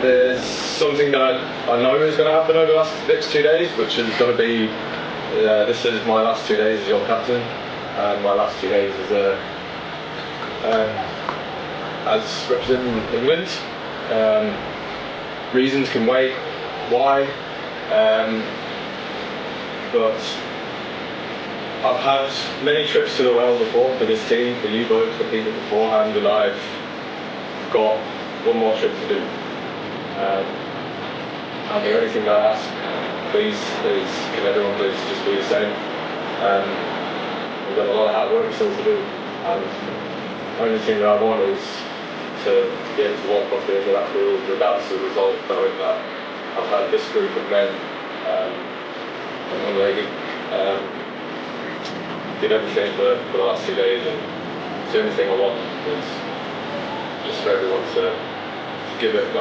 there's something that I know is going to happen over the next 2 days, which is going to be, this is my last 2 days as your captain, and my last 2 days as representing England. Reasons can wait, why, but I've had many trips to the well before for this team, for you both, for people beforehand, and I've got one more trip to do. And the only thing I ask, please, is can everyone please just be the same? We've got a lot of hard work still to do, and the only thing that I want is to be able to walk off the end of that field regardless of the result, knowing that I've had this group of men, did everything for the last 2 days, and the only thing I want is just for everyone to give it